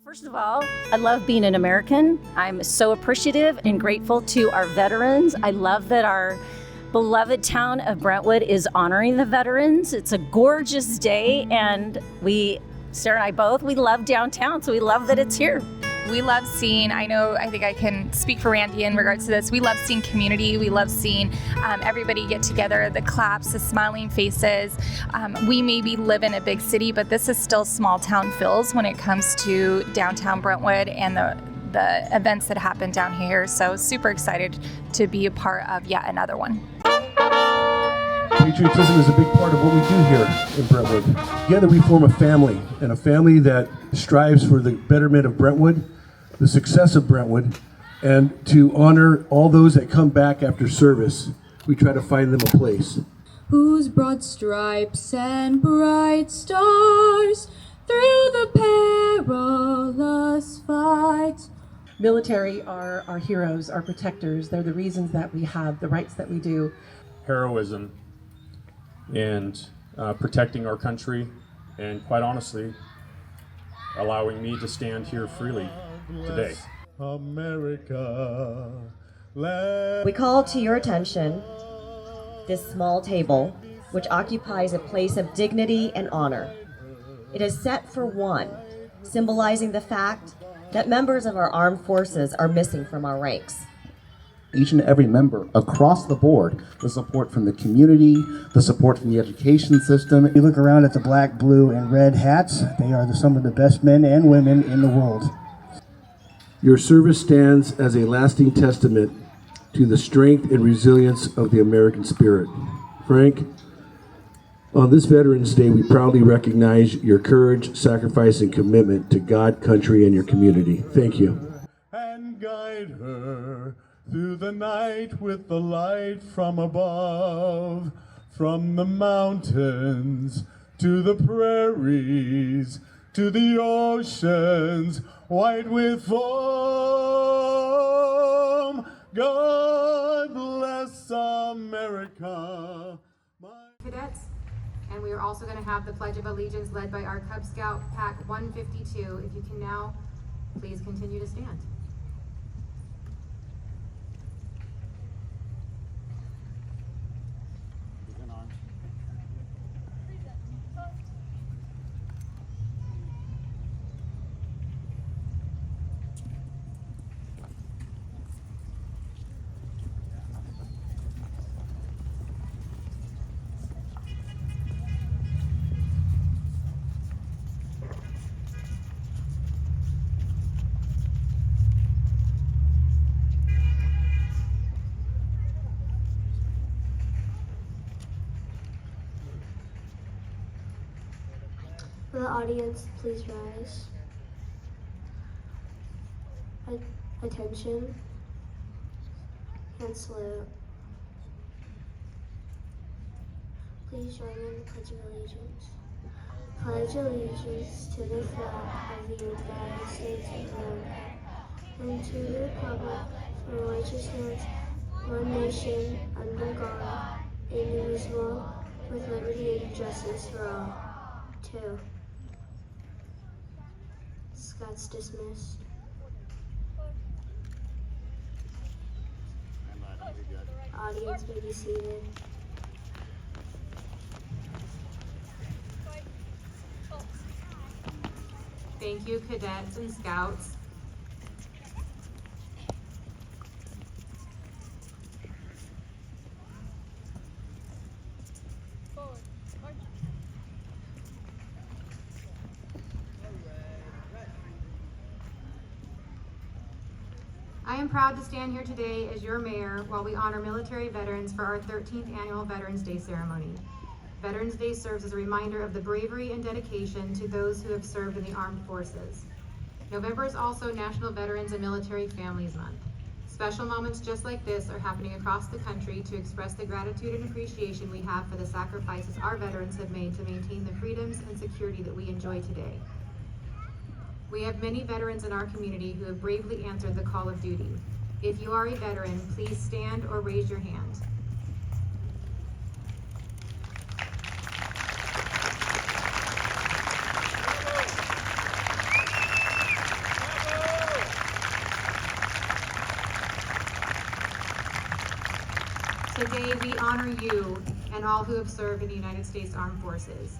First of all, I love being an American. I'm so appreciative and grateful to our veterans. I love that our beloved town of Brentwood is honoring the veterans. It's a gorgeous day, and Sarah and I both, we love downtown, so we love that it's here. We love seeing, I think I can speak for Randy in regards to this, we love seeing community, we love seeing everybody get together, the claps, the smiling faces. We maybe live in a big city, but this is still small town feels when it comes to downtown Brentwood and the events that happen down here. So super excited to be a part of yet another one. Patriotism is a big part of what we do here in Brentwood. Together we form a family, and a family that strives for the betterment of Brentwood, the success of Brentwood, and to honor all those that come back after service. We try to find them a place. Whose broad stripes and bright stars through the perilous fight. Military are our heroes, our protectors. They're the reasons that we have the rights that we do. Heroism and protecting our country, and quite honestly, allowing me to stand here freely today. America. We call to your attention this small table, which occupies a place of dignity and honor. It is set for one, symbolizing the fact that members of our armed forces are missing from our ranks. Each and every member across the board, the support from the community, the support from the education system. You look around at the black, blue, and red hats, they are some of the best men and women in the world. Your service stands as a lasting testament to the strength and resilience of the American spirit. Frank, on this Veterans Day, we proudly recognize your courage, sacrifice, and commitment to God, country, and your community. Thank you. And guide her through the night with the light from above, from the mountains to the prairies, to the oceans white with foam. God bless America. Cadets, and we are also going to have the Pledge of Allegiance led by our Cub Scout Pack 152. If you can now, please continue to stand. Will the audience please rise? Attention and salute. Please join in the Pledge of Allegiance. Pledge allegiance to the flag of the United States of America and to the republic for which it stands, one nation, under God, indivisible, with liberty and justice for all. 2. Scott's dismissed. Audience may be seated. Thank you, cadets and scouts. I am proud to stand here today as your mayor while we honor military veterans for our 13th annual Veterans Day ceremony. Veterans Day serves as a reminder of the bravery and dedication to those who have served in the armed forces. November is also National Veterans and Military Families Month. Special moments just like this are happening across the country to express the gratitude and appreciation we have for the sacrifices our veterans have made to maintain the freedoms and security that we enjoy today. We have many veterans in our community who have bravely answered the call of duty. If you are a veteran, please stand or raise your hand. Today we honor you and all who have served in the United States Armed Forces.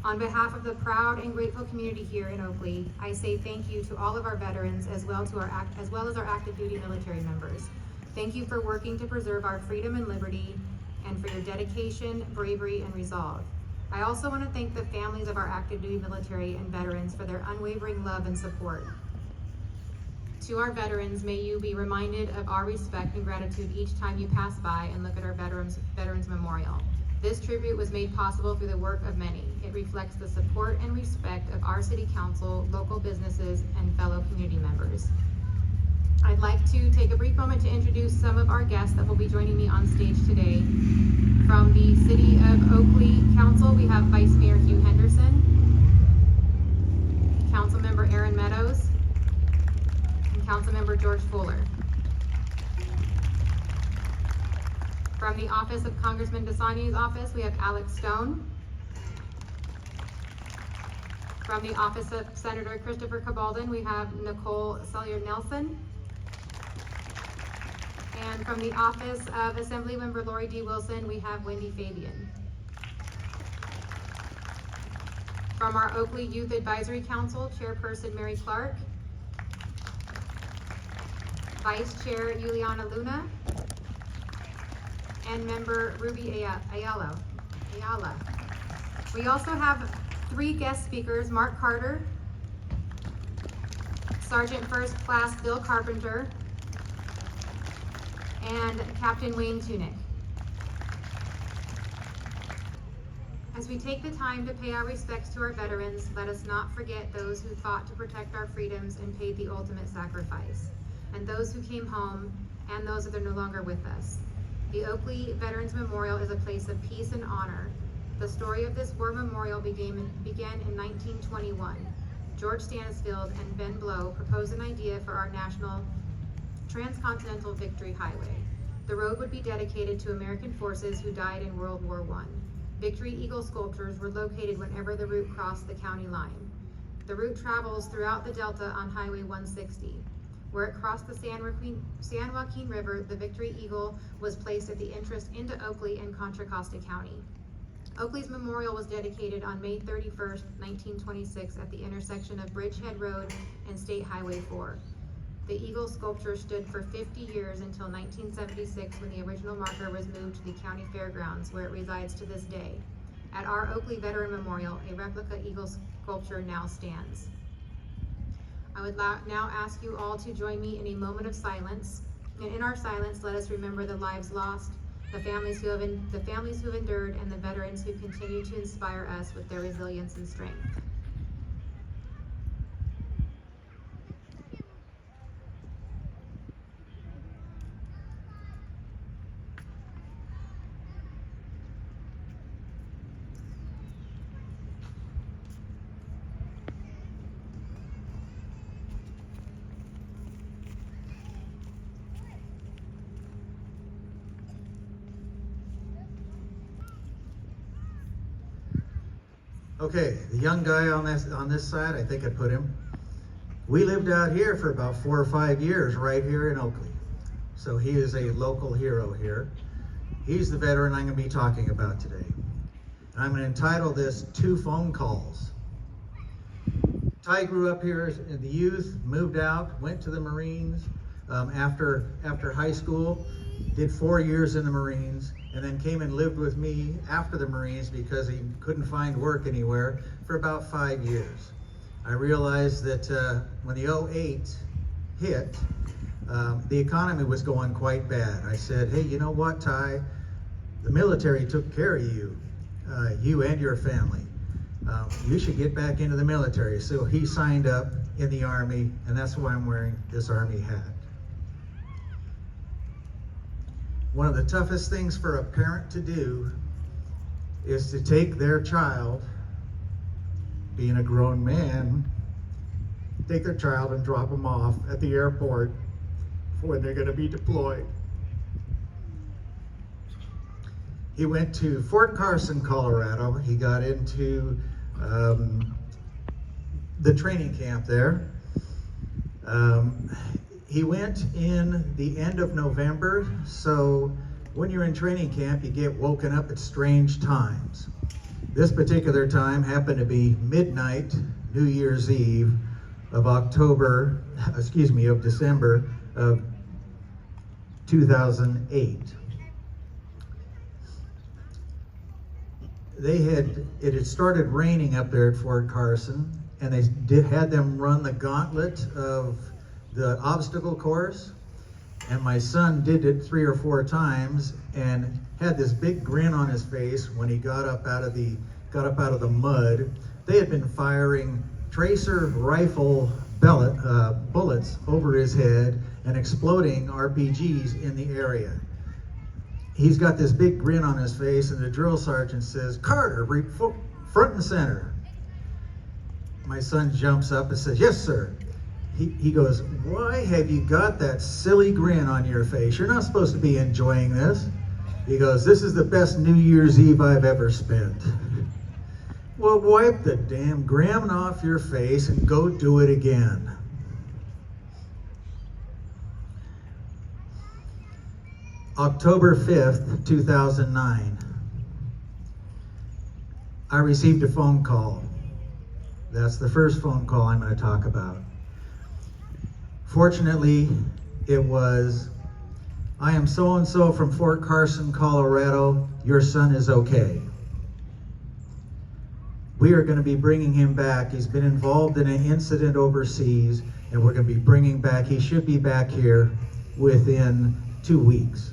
On behalf of the proud and grateful community here in Oakley, I say thank you to all of our veterans as well as our active duty military members. Thank you for working to preserve our freedom and liberty and for your dedication, bravery, and resolve. I also want to thank the families of our active duty military and veterans for their unwavering love and support. To our veterans, may you be reminded of our respect and gratitude each time you pass by and look at our Veterans Memorial. This tribute was made possible through the work of many. It reflects the support and respect of our City Council, local businesses, and fellow community members. I'd like to take a brief moment to introduce some of our guests that will be joining me on stage today. From the City of Oakley Council, we have Vice Mayor Hugh Henderson, Councilmember Aaron Meadows, and Councilmember George Fuller. From the office of Congressman DeSanti's office, we have Alex Stone. From the office of Senator Christopher Cabaldon, we have Nicole Sellier-Nelson. And from the office of Assemblymember Lori D. Wilson, we have Wendy Fabian. From our Oakley Youth Advisory Council, Chairperson Mary Clark. Vice Chair Juliana Luna. And Member Ruby Ayala. We also have 3 guest speakers, Mark Carter, Sergeant First Class Bill Carpenter, and Captain Wayne Tunick. As we take the time to pay our respects to our veterans, let us not forget those who fought to protect our freedoms and paid the ultimate sacrifice, and those who came home, and those that are no longer with us. The Oakley Veterans Memorial is a place of peace and honor. The story of this war memorial began in 1921. George Stansfield and Ben Blow proposed an idea for our national transcontinental victory highway. The road would be dedicated to American forces who died in World War I. Victory Eagle sculptures were located whenever the route crossed the county line. The route travels throughout the Delta on Highway 160. Where it crossed the San Joaquin River, the Victory Eagle was placed at the entrance into Oakley and Contra Costa County. Oakley's memorial was dedicated on May 31st, 1926 at the intersection of Bridgehead Road and State Highway 4. The Eagle sculpture stood for 50 years until 1976 when the original marker was moved to the county fairgrounds where it resides to this day. At our Oakley Veteran Memorial, a replica Eagle sculpture now stands. I would now ask you all to join me in a moment of silence. And in our silence, let us remember the lives lost, the families who have endured, and the veterans who continue to inspire us with their resilience and strength. Okay, the young guy on this side, I think I put him. We lived out here for about 4 or 5 years right here in Oakley. So he is a local hero here. He's the veteran I'm going to be talking about today. And I'm going to entitle this 2 Phone Calls. Ty grew up here in the youth, moved out, went to the Marines after high school, did 4 years in the Marines, and then came and lived with me after the Marines because he couldn't find work anywhere for about 5 years. I realized that when the 2008 hit, the economy was going quite bad. I said, hey, you know what, Ty? The military took care of you, you and your family. You should get back into the military. So he signed up in the Army, and that's why I'm wearing this Army hat. One of the toughest things for a parent to do is to take their child, being a grown man, take their child and drop them off at the airport for when they're going to be deployed. He went to Fort Carson, Colorado. He got into the training camp there. He went in the end of November, so when you're in training camp, you get woken up at strange times. This particular time happened to be midnight, New Year's Eve of December of 2008. It had started raining up there at Fort Carson, and they had them run the gauntlet of the obstacle course. And my son did it 3 or 4 times and had this big grin on his face when he got up out of the mud. They had been firing tracer rifle bullets over his head and exploding RPGs in the area. He's got this big grin on his face, and the drill sergeant says, "Carter, front and center." My son jumps up and says, "Yes, sir." He goes, "Why have you got that silly grin on your face? You're not supposed to be enjoying this." He goes, "This is the best New Year's Eve I've ever spent." Well, wipe the damn grin off your face and go do it again. October 5th, 2009. I received a phone call. That's the first phone call I'm going to talk about. Fortunately, it was, "I am so-and-so from Fort Carson, Colorado. Your son is okay. We are going to be bringing him back. He's been involved in an incident overseas, and we're going to be bringing back, he should be back here within 2 weeks."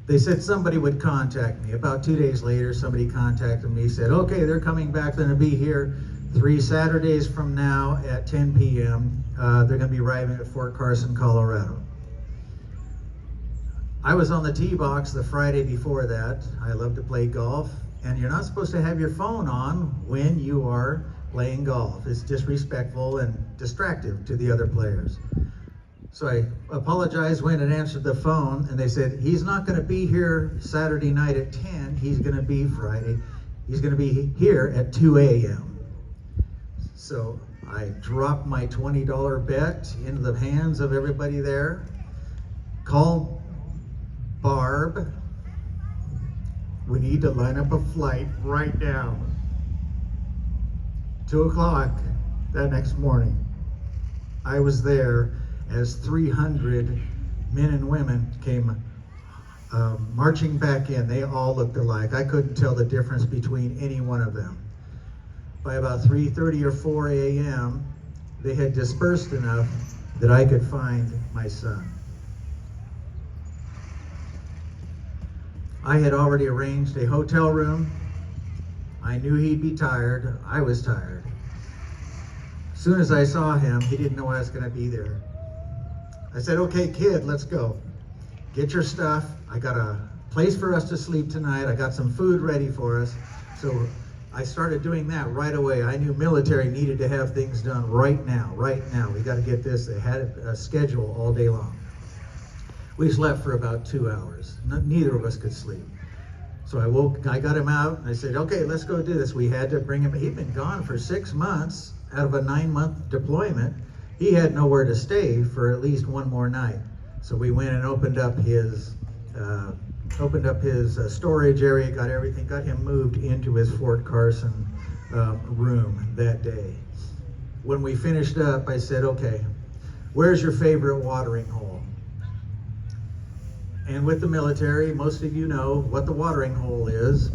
They said somebody would contact me. About 2 days later, somebody contacted me, said, "Okay, they're coming back. They're going to be here 3 Saturdays from now at 10 p.m. They're going to be arriving at Fort Carson, Colorado." I was on the tee box the Friday before that. I love to play golf, and you're not supposed to have your phone on when you are playing golf. It's disrespectful and distractive to the other players. So I apologized, went and answered the phone, and they said, "He's not going to be here Saturday night at 10. He's going to be Friday. He's going to be here at 2 a.m. So I dropped my $20 bet into the hands of everybody there, called Barb. "We need to line up a flight right now." 2 o'clock that next morning, I was there as 300 men and women came marching back in. They all looked alike. I couldn't tell the difference between any one of them. By about 3:30 or 4 a.m., they had dispersed enough that I could find my son. I had already arranged a hotel room. I knew he'd be tired. I was tired. As soon as I saw him, he didn't know I was going to be there. I said, "Okay, kid, let's go. Get your stuff. I got a place for us to sleep tonight. I got some food ready for us." So I started doing that right away. I knew military needed to have things done right now, right now. We got to get this. They had a schedule all day long. We slept for about 2 hours. Neither of us could sleep. So I got him out, and I said, "Okay, let's go do this." We had to bring him. He'd been gone for 6 months out of a 9-month deployment. He had nowhere to stay for at least one more night. So we went and opened up his storage area, got him moved into his Fort Carson room that day. When we finished up, I said, "Okay, where's your favorite watering hole?" And with the military, most of you know what the watering hole is.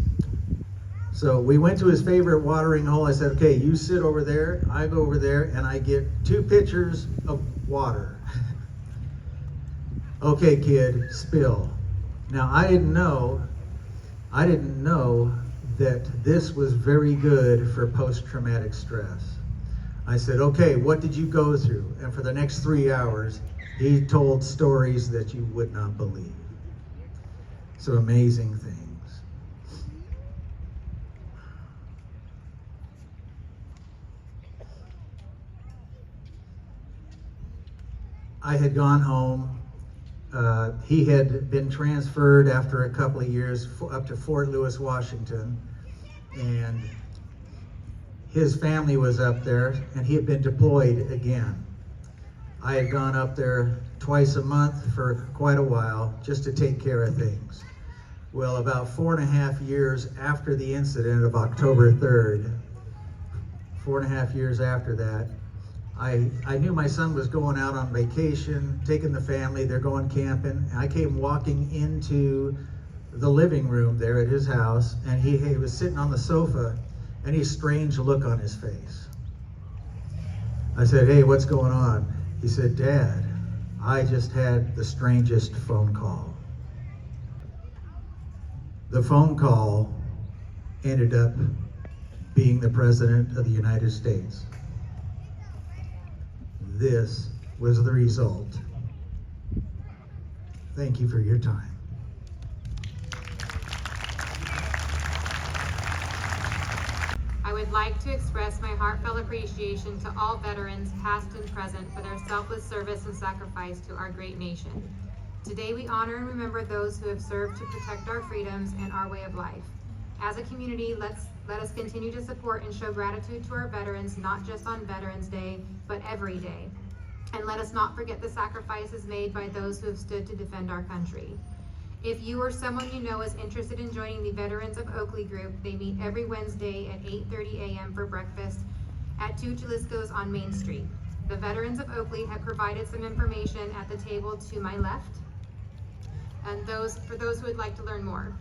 So we went to his favorite watering hole. I said, "Okay, you sit over there, I go over there, and I get 2 pitchers of water." "Okay, kid, spill." Now I didn't know that this was very good for post-traumatic stress. I said, "Okay, what did you go through?" And for the next 3 hours, he told stories that you would not believe. So amazing things. I had gone home. He had been transferred after a couple of years up to Fort Lewis, Washington, and his family was up there, and he had been deployed again. I had gone up there twice a month for quite a while just to take care of things. Well, about 4.5 years after the incident of October 3rd, 4.5 years after that, I knew my son was going out on vacation, taking the family, they're going camping. And I came walking into the living room there at his house, and he was sitting on the sofa, and a strange look on his face. I said, "Hey, what's going on?" He said, "Dad, I just had the strangest phone call." The phone call ended up being the President of the United States. This was the result. Thank you for your time. I would like to express my heartfelt appreciation to all veterans, past and present, for their selfless service and sacrifice to our great nation. Today we honor and remember those who have served to protect our freedoms and our way of life. As a community, let us continue to support and show gratitude to our veterans, not just on Veterans Day, but every day. And let us not forget the sacrifices made by those who have stood to defend our country. If you or someone you know is interested in joining the Veterans of Oakley group, they meet every Wednesday at 8:30 a.m. for breakfast at 2 Jalisco's on Main Street. The Veterans of Oakley have provided some information at the table to my left, and for those who would like to learn more.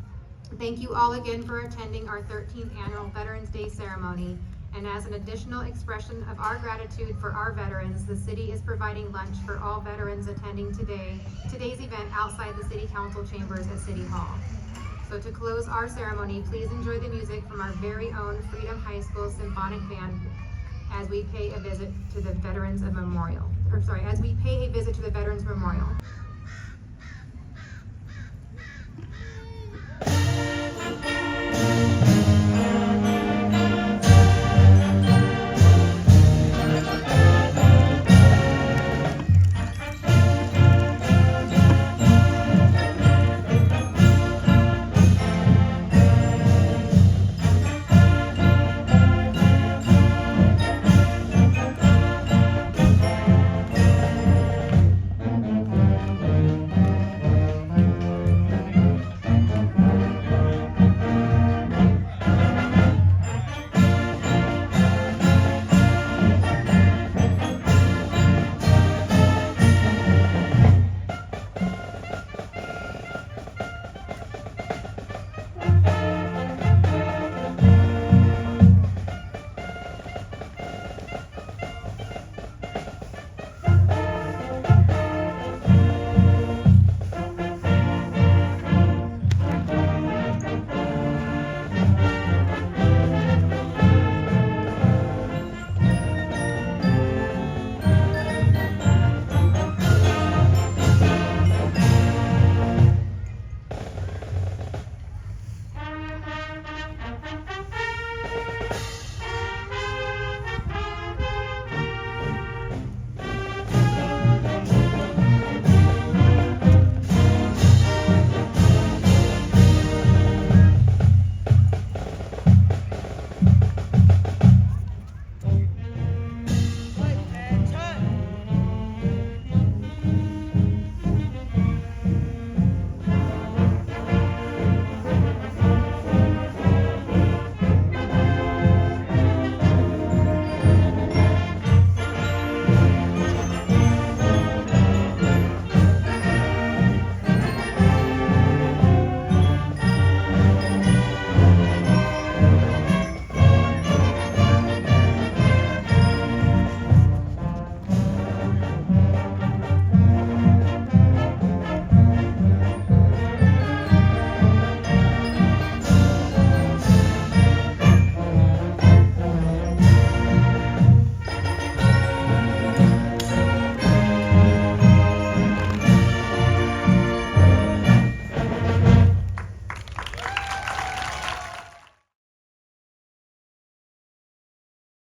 Thank you all again for attending our 13th annual Veterans Day ceremony. And as an additional expression of our gratitude for our veterans, the city is providing lunch for all veterans attending today's event outside the City Council chambers at City Hall. So to close our ceremony, please enjoy the music from our very own Freedom High School Symphonic Band as we pay a visit to the Veterans Memorial.